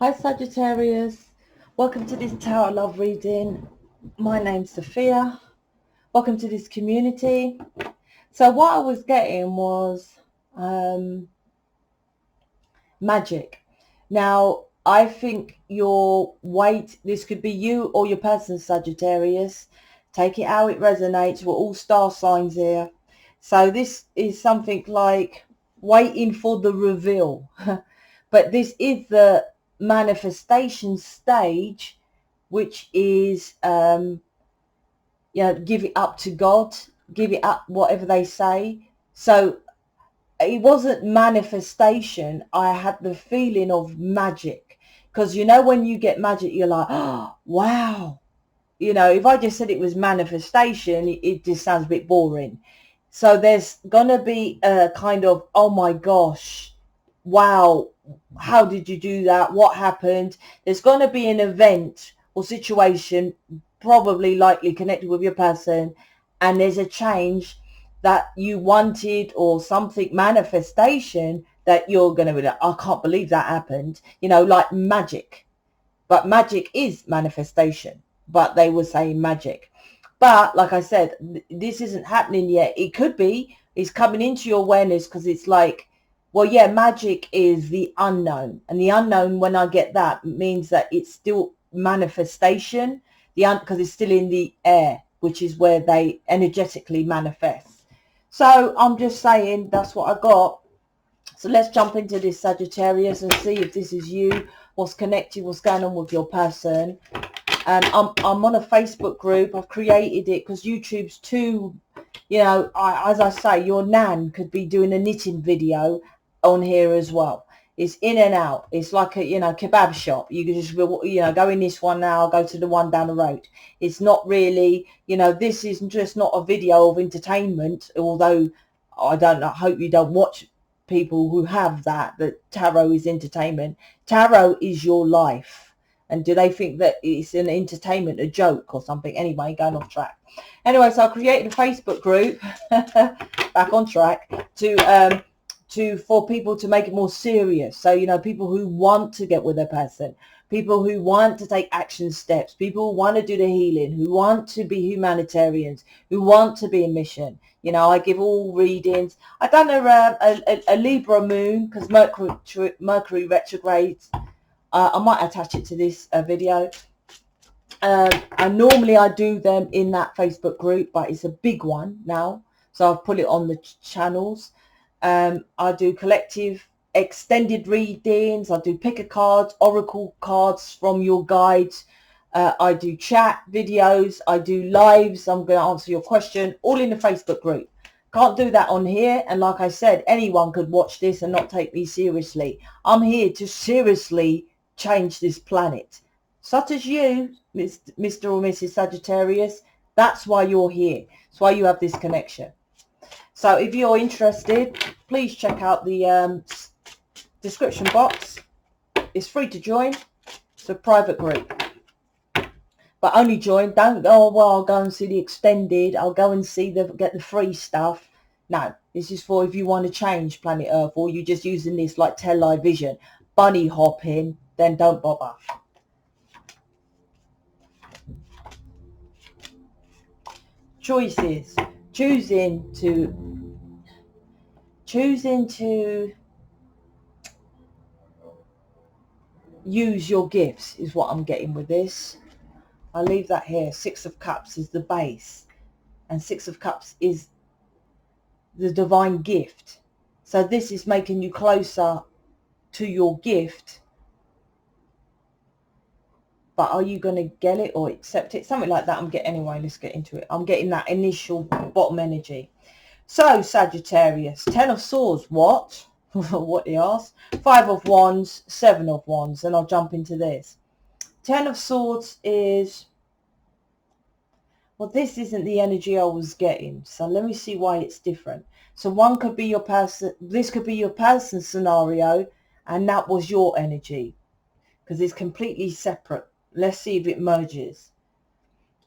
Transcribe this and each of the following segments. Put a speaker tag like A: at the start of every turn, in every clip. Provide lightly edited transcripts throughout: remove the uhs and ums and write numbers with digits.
A: Hi Sagittarius, welcome to this Tarot Love reading. My name's Sophia. Welcome to this community. So what I was getting was magic. Now I think this could be you or your person, Sagittarius. Take it how it resonates. We're all star signs here. So this is something like waiting for the reveal. But this is the manifestation stage, which is give it up to God, give it up, whatever they say. So it wasn't manifestation. I had the feeling of magic, because when you get magic, you're like, oh wow. If I just said it was manifestation, it just sounds a bit boring. So there's gonna be a kind of, oh my gosh, wow, how did you do that? What happened? There's going to be an event or situation, probably likely connected with your person, and there's a change that you wanted, or something, manifestation, that you're going to be like, I can't believe that happened, like magic. But magic is manifestation, but they were saying magic. But like I said, this isn't happening yet. It could be. It's coming into your awareness, because it's like, well, yeah, magic is the unknown. And the unknown, when I get that, means that it's still manifestation, because it's still in the air, which is where they energetically manifest. So I'm just saying, that's what I got. So let's jump into this, Sagittarius, and see if this is you, what's connected, what's going on with your person. I'm on a Facebook group. I've created it because YouTube's too, as I say, your nan could be doing a knitting video on here as well. It's in and out. It's like a, kebab shop. You can just, go in this one now, go to the one down the road. It's not really, this is just not a video of entertainment, although I don't know, I hope you don't watch people who have that tarot is entertainment. Tarot is your life. And do they think that it's an entertainment, a joke or something? Anyway, going off track. Anyway, so I created a Facebook group, back on track, for people to make it more serious. So, people who want to get with their person, people who want to take action steps, people who want to do the healing, who want to be humanitarians, who want to be a mission. I give all readings. I done a Libra moon, because Mercury retrogrades. I might attach it to this video. And normally I do them in that Facebook group, but it's a big one now, so I've put it on the channels. I do collective extended readings. I do pick a card, oracle cards from your guides. I do chat videos. I do lives. I'm going to answer your question, all in the Facebook group. Can't do that on here. And like I said, anyone could watch this and not take me seriously. I'm here to seriously change this planet, such as you, Mr. or Mrs. Sagittarius. That's why you're here. That's why you have this connection. So if you're interested, please check out the description box. It's free to join. It's a private group, but only join. Don't go, oh, well, I'll go and see the extended, I'll go and get the free stuff. No, this is for if you want to change planet Earth, or you're just using this like television, bunny hopping, then don't bother. Choices. Choosing to use your gifts is what I'm getting with this. I'll leave that here. Six of Cups is the base, and Six of Cups is the divine gift. So this is making you closer to your gift. But are you going to get it or accept it? Something like that I'm getting. Anyway, let's get into it. I'm getting that initial bottom energy. So Sagittarius, 10 of Swords. What? What he asked. 5 of Wands, 7 of Wands. And I'll jump into this. 10 of Swords is, well, this isn't the energy I was getting. So let me see why it's different. So one could be your person. This could be your person scenario, and that was your energy, because it's completely separate. Let's see if it merges.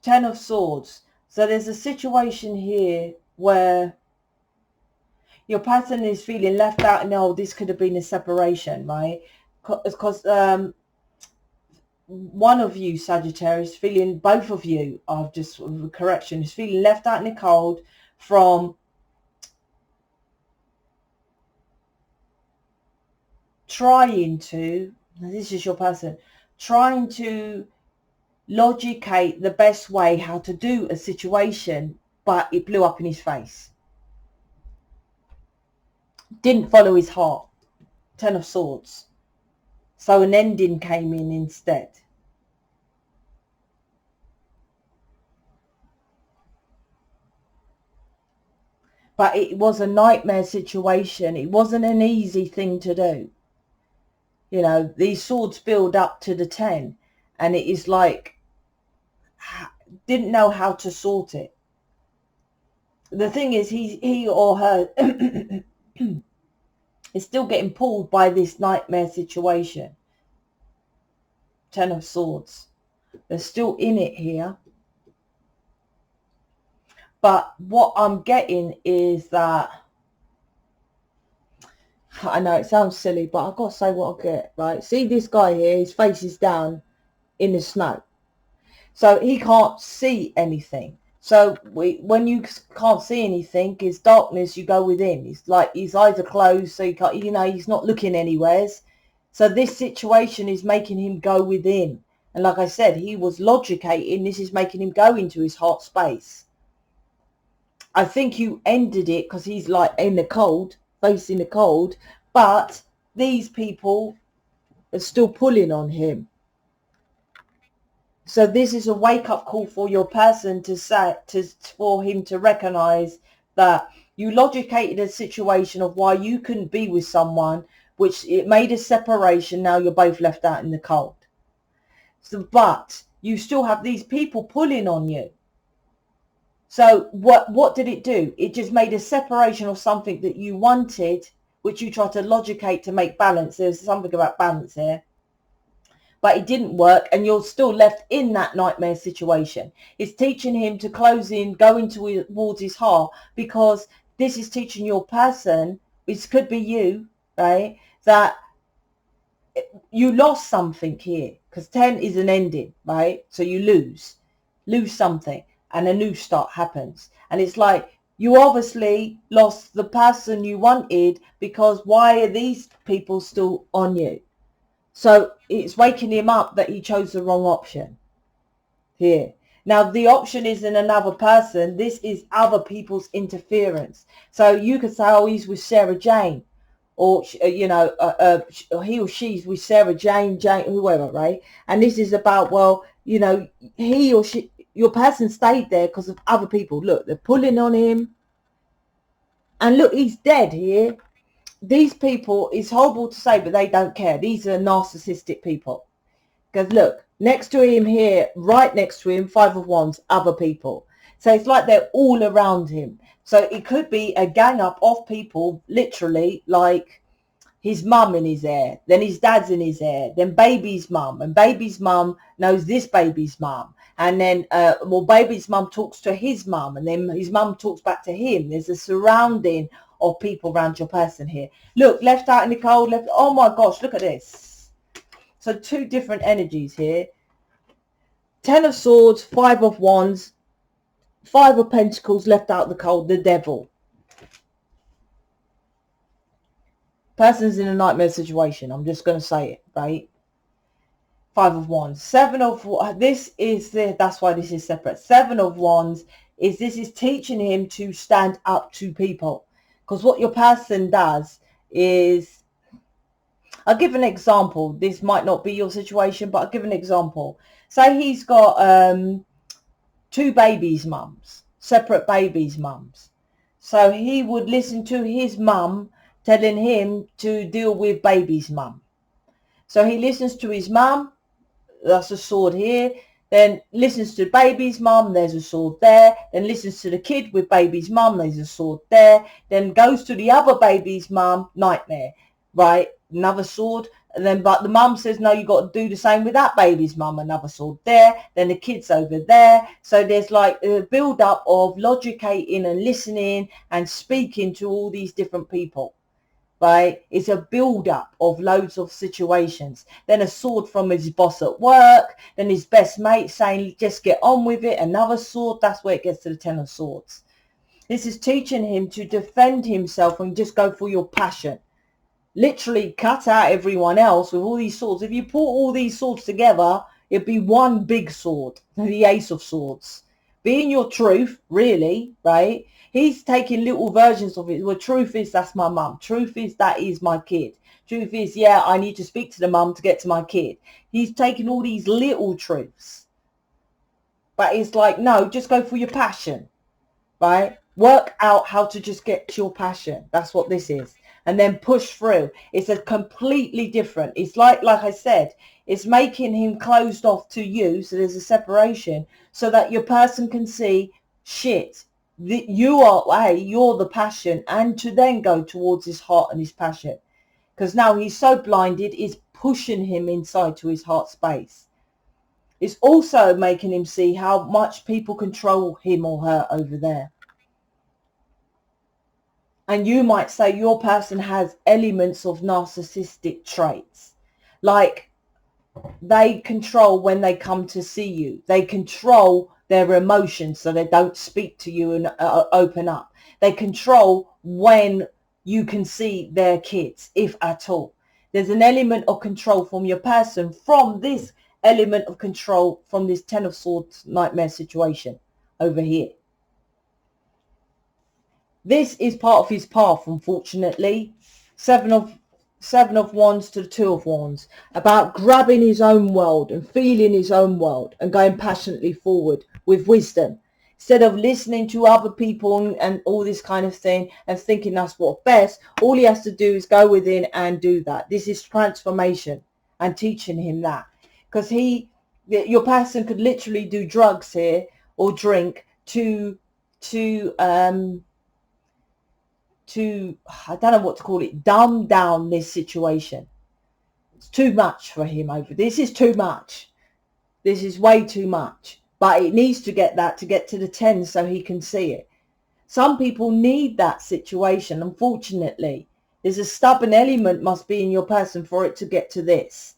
A: 10 of Swords. So there's a situation here where your person is feeling left out, and this could have been a separation, right? Because one of you, Sagittarius, feeling, both of you, I've just, correction, is feeling left out in the cold from trying to, this is your person, trying to logicate the best way how to do a situation, but it blew up in his face. Didn't follow his heart. 10 of Swords. So an ending came in instead. But it was a nightmare situation. It wasn't an easy thing to do. You know, these swords build up to the 10. And it is like, didn't know how to sort it. The thing is, he or her is still getting pulled by this nightmare situation. 10 of Swords. They're still in it here. But what I'm getting is that, I know it sounds silly, but I've got to say what I get, right? See this guy here, his face is down in the snow. So he can't see anything. So when you can't see anything, it's darkness, you go within. It's like his eyes are closed, so you can't, you know, he's not looking anywhere. So this situation is making him go within. And like I said, he was logicating. This is making him go into his heart space. I think you ended it because he's like in the cold, facing the cold. But these people are still pulling on him. So this is a wake-up call for your person to say, for him to recognize that you logicated a situation of why you couldn't be with someone, which it made a separation. Now you're both left out in the cold. So, but you still have these people pulling on you. So what did it do? It just made a separation of something that you wanted, which you tried to logicate to make balance. There's something about balance here. But it didn't work, and you're still left in that nightmare situation. It's teaching him to close in, go into towards his heart, because this is teaching your person, which could be you, right, that you lost something here, because 10 is an ending, right? So you lose something, and a new start happens. And it's like, you obviously lost the person you wanted, because why are these people still on you? So it's waking him up that he chose the wrong option here. Now, the option isn't another person. This is other people's interference. So you could say, oh, he's with Sarah Jane, or, you know, he or she's with Sarah Jane, whoever, right? And this is about, well, you know, he or she, your person stayed there because of other people. Look, they're pulling on him. And look, he's dead here. These people, it's horrible to say, but they don't care. These are narcissistic people. Because look, next to him here, right next to him, 5 of Wands, other people. So it's like they're all around him. So it could be a gang up of people, literally, like his mum in his ear, then his dad's in his ear, then baby's mum, and baby's mum knows this baby's mum. And then, well, baby's mum talks to his mum, and then his mum talks back to him. There's a surrounding of people around your person here. Look, left out in the cold, left. Oh my gosh, look at this. So 2 different energies here. 10 of Swords, 5 of Wands, 5 of Pentacles, left out in the cold, the devil. Person's in a nightmare situation. I'm just going to say it, right? 5 of Wands. 7 of, this is the, that's why this is separate. 7 of Wands is, this is teaching him to stand up to people. Because what your person does is, I'll give an example. This might not be your situation, but I'll give an example. Say he's got 2 babies' mums, separate babies' mums. So he would listen to his mum telling him to deal with baby's mum. So he listens to his mum, that's a sword here. Then listens to baby's mum, there's a sword there. Then listens to the kid with baby's mum, there's a sword there. Then goes to the other baby's mum, nightmare, right? Another sword. And then, but the mum says, no, you got to do the same with that baby's mum, another sword there. Then the kid's over there. So there's like a build up of logicating and listening and speaking to all these different people, right? It's a build-up of loads of situations. Then a sword from his boss at work, then his best mate saying, just get on with it, another sword. That's where it gets to the 10 of swords. This is teaching him to defend himself and just go for your passion. Literally cut out everyone else with all these swords. If you put all these swords together, it'd be one big sword, the Ace of Swords. Being your truth, really, right? He's taking little versions of it. Well, truth is, that's my mum. Truth is, that is my kid. Truth is, yeah, I need to speak to the mum to get to my kid. He's taking all these little truths. But it's like, no, just go for your passion, right? Work out how to just get to your passion. That's what this is. And then push through. It's a completely different. It's like I said, it's making him closed off to you. So there's a separation so that your person can see, shit, you're the passion, and to then go towards his heart and his passion. Because now he's so blinded, it's pushing him inside to his heart space. It's also making him see how much people control him or her over there. And you might say your person has elements of narcissistic traits. Like they control when they come to see you. They control their emotions so they don't speak to you and open up. They control when you can see their kids, if at all. There's an element of control from your person from this element of control from this 10 of Swords nightmare situation over here. This is part of his path, unfortunately. Seven of Wands to the 2 of Wands. About grabbing his own world and feeling his own world and going passionately forward with wisdom. Instead of listening to other people and all this kind of thing and thinking that's what's best, all he has to do is go within and do that. This is transformation and teaching him that. Because your person could literally do drugs here or drink to I don't know what to call it, dumb down this situation. It's too much for him over. This is too much. This is way too much. But it needs to get that to get to the 10 so he can see it. Some people need that situation, unfortunately. There's a stubborn element must be in your person for it to get to this.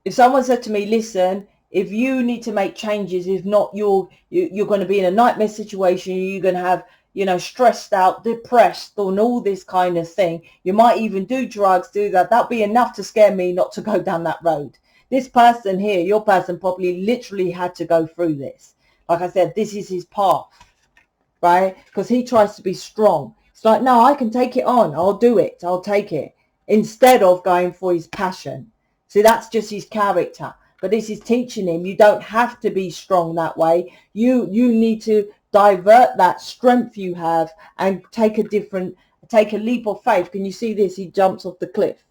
A: If someone said to me, listen, if you need to make changes, if not, you're going to be in a nightmare situation, you're going to have, stressed out, depressed, and all this kind of thing. You might even do drugs, do that. That'll be enough to scare me not to go down that road. This person here, your person probably literally had to go through this. Like I said, this is his path, right? Because he tries to be strong. It's like, no, I can take it on. I'll do it. I'll take it. Instead of going for his passion. See, that's just his character. But this is teaching him you don't have to be strong that way. You need to divert that strength you have and take a leap of faith. Can you see this? He jumps off the cliff.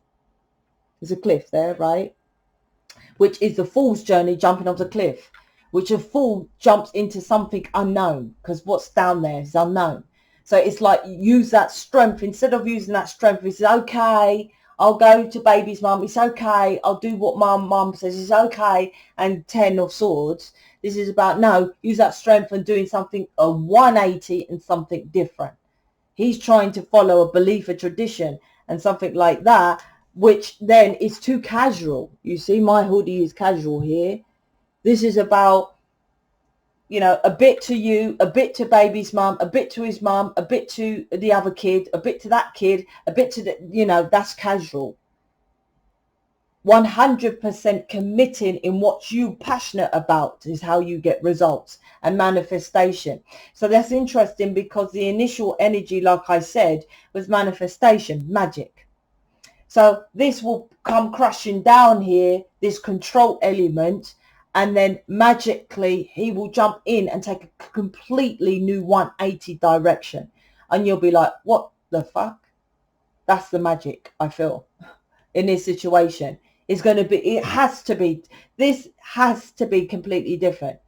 A: There's a cliff there, right? Which is the fool's journey, jumping off the cliff. Which a fool jumps into something unknown because what's down there is unknown. So it's like use that strength. Instead of using that strength, it's okay. I'll go to baby's mum. It's okay. I'll do what my mum says. It's okay. And 10 of Swords. This is about, no, use that strength and doing something, a 180 and something different. He's trying to follow a belief, a tradition and something like that, which then is too casual. You see, my hoodie is casual here. This is about, a bit to you, a bit to baby's mum, a bit to his mum, a bit to the other kid, a bit to that kid, a bit to the, that's casual. 100% committing in what you're passionate about is how you get results and manifestation. So that's interesting because the initial energy, like I said, was manifestation, magic. So this will come crashing down here, this control element, and then magically he will jump in and take a completely new 180 direction. And you'll be like, what the fuck? That's the magic I feel in this situation. It's going to be, this has to be completely different.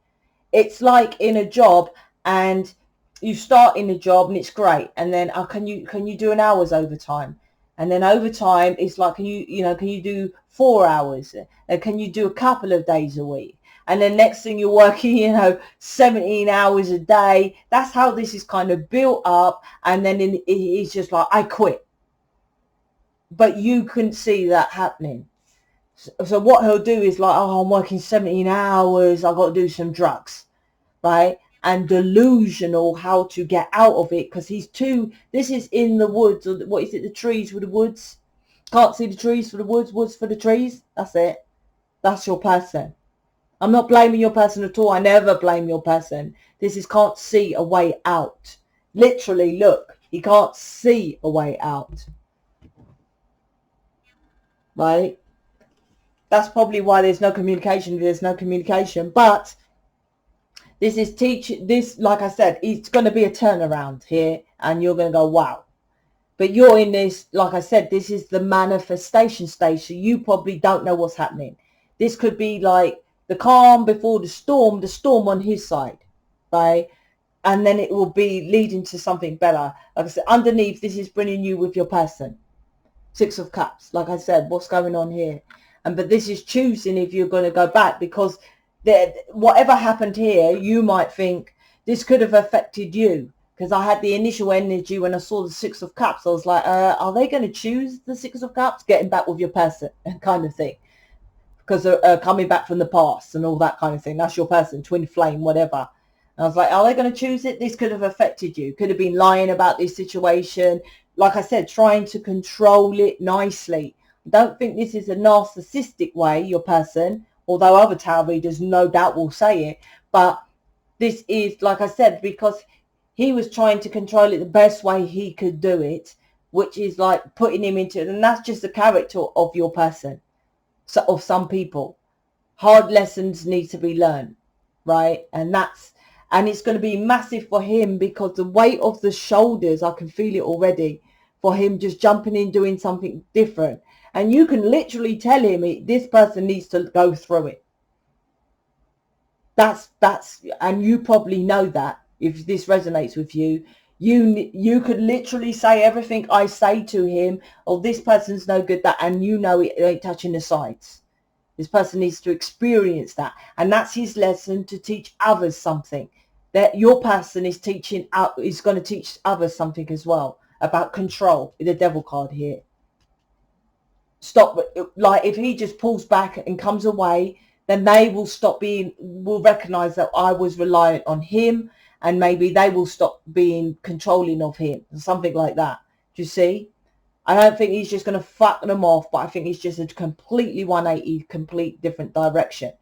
A: It's like in a job and you start in a job and it's great. And then can you do an hour's overtime? And then overtime, it's like, can you do 4 hours? Can you do a couple of days a week? And then next thing you're working, 17 hours a day. That's how this is kind of built up. And then it's just like, I quit. but you couldn't see that happening. So what he'll do is like, oh, I'm working 17 hours, I've got to do some drugs, right? And delusional how to get out of it, because this is in the woods, or what is it, the trees for the woods? Can't see the trees for the woods, woods for the trees. That's it. That's your person. I'm not blaming your person at all. I never blame your person. This is can't see a way out. Literally, look, he can't see a way out. Right? That's probably why there's no communication. There's no communication. But this is like I said, it's going to be a turnaround here. And you're going to go, wow. But you're in this, like I said, this is the manifestation stage. So you probably don't know what's happening. This could be like the calm before the storm on his side, right? And then it will be leading to something better. Like I said, underneath, this is bringing you with your person. 6 of Cups. Like I said, what's going on here? But this is choosing if you're going to go back, because whatever happened here, you might think this could have affected you. Because I had the initial energy when I saw the 6 of Cups. I was like, are they going to choose the 6 of Cups? Getting back with your person kind of thing. Because coming back from the past and all that kind of thing. That's your person, twin flame, whatever. And I was like, are they going to choose it? This could have affected you. Could have been lying about this situation. Like I said, trying to control it nicely. Don't think this is a narcissistic way, your person. Although other tarot readers no doubt will say it. But this is, like I said, because he was trying to control it the best way he could do it, which is like putting him into it. And that's just the character of your person. So, of some people. Hard lessons need to be learned, right? And it's going to be massive for him, because the weight of the shoulders, I can feel it already, for him just jumping in, doing something different. And you can literally tell him this person needs to go through it. And you probably know that. If this resonates with you, you could literally say everything I say to him, oh, this person's no good, that, and you know it ain't touching the sides. This person needs to experience that. And that's his lesson, to teach others something. That your person is going to teach others something as well, about control. The Devil card here. Stop. Like, if he just pulls back and comes away, then they will recognize that I was reliant on him, and maybe they will stop being controlling of him, something like that. Do you see? I don't think he's just going to fuck them off, but I think he's just a completely 180, complete different direction.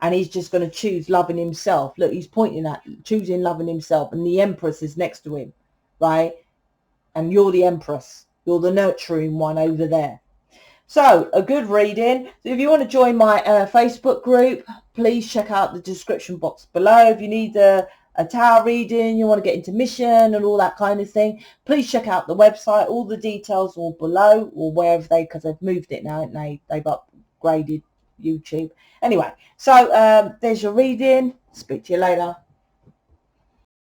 A: And he's just going to choose loving himself. Look, he's pointing at choosing loving himself, and the Empress is next to him, right? And you're the Empress. You're the nurturing one over there. So, a good reading. So if you want to join my Facebook group, please check out the description box below. If you need a tarot reading, you want to get into mission and all that kind of thing, please check out the website. All the details are below, or wherever because they've moved it now, haven't they? They've upgraded YouTube. Anyway, so there's your reading. Speak to you later.